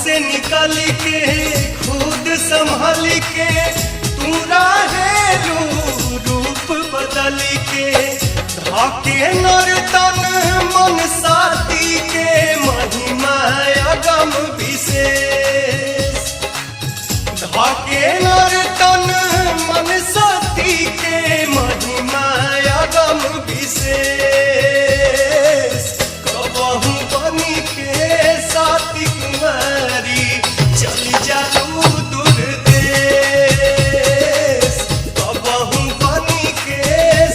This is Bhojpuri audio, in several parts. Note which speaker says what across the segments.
Speaker 1: से निकल के खुद संभल के तू रहेलू रूप बदल के धाके नर्तन मन साथी के महिमा अगम विशेष धाके नर्तन मन साथी के महिमा अगम विशेष कबहू बनी के साथी कुमारी चली जालू दूर देश कबहू बनी के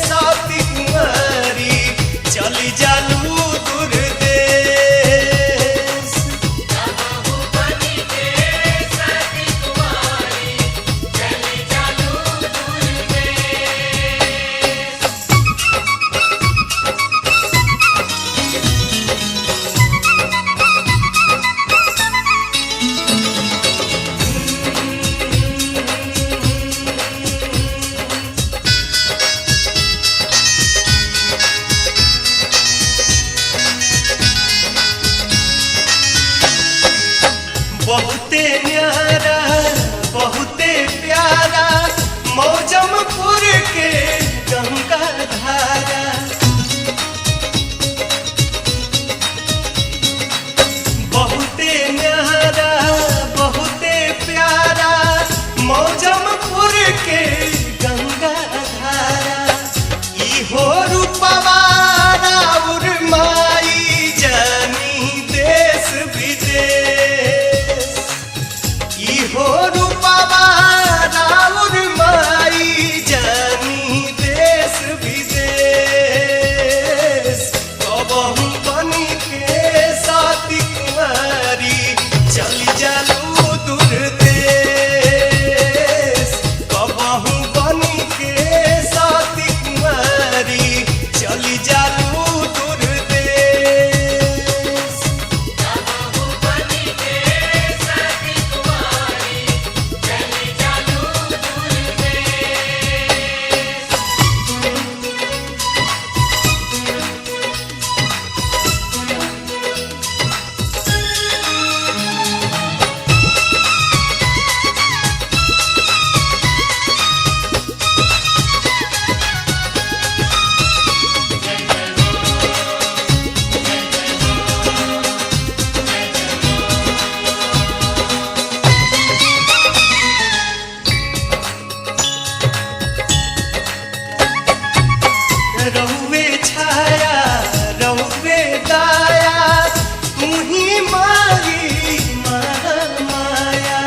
Speaker 1: साथी कुमारी चली जालू दूर देश
Speaker 2: कबहू बनी के साथी कुमारी चली जालू दूर देश।
Speaker 1: बहुते न्यारा बहुते प्यारा मौजमपुर के गंगा धारा बहुते न्यारा बहुते प्यारा मौजमपुर के गंगा धारा इहो रूपवा राउर माई जानी देश विदेश इहो रूपवा राउर माई जानी देश विदेश कबहू बनी के साथी कुमारी चली जालू दूर देश कबहू बनी के साथी कुमारी चली जालू दूर देश
Speaker 2: कबहू बनी के साथी कुमारी चली जालू दूर देश।
Speaker 1: रहुए छाया रहुए दाया तू ही मारी माया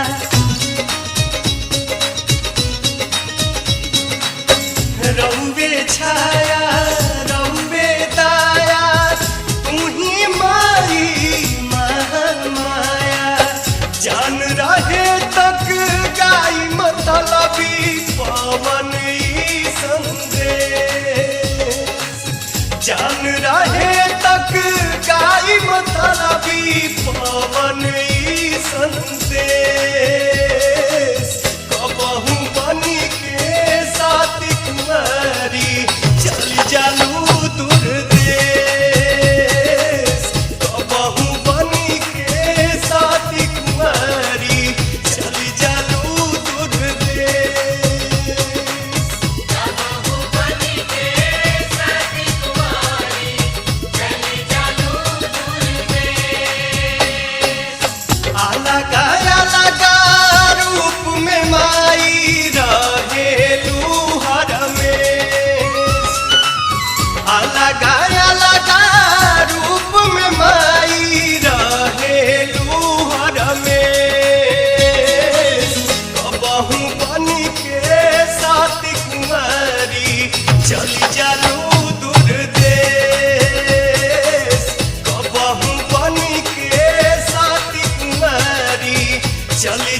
Speaker 1: रहुए छाया रहुए दाया तू ही मारी माया जान रहे तक गाय मतलबी पवन ई संदेश जान रहे तक गाय मतलबी पवन ई संदेश कबहू बनी के साथी कुमारी चली जालू दूर देश कबहू बनी के साथी कुमारी चली जालू दूर देश
Speaker 2: कबहू बनी के साथी कुमारी चली जालू दूर देश।
Speaker 1: अलगा रूप में माई रहेलू हर में अलगा रूप में माई रहेलू हर में कबहू बनी के साथी कुमारी चली जालू दूर देश कबहू बनी के साथी कुमारी चली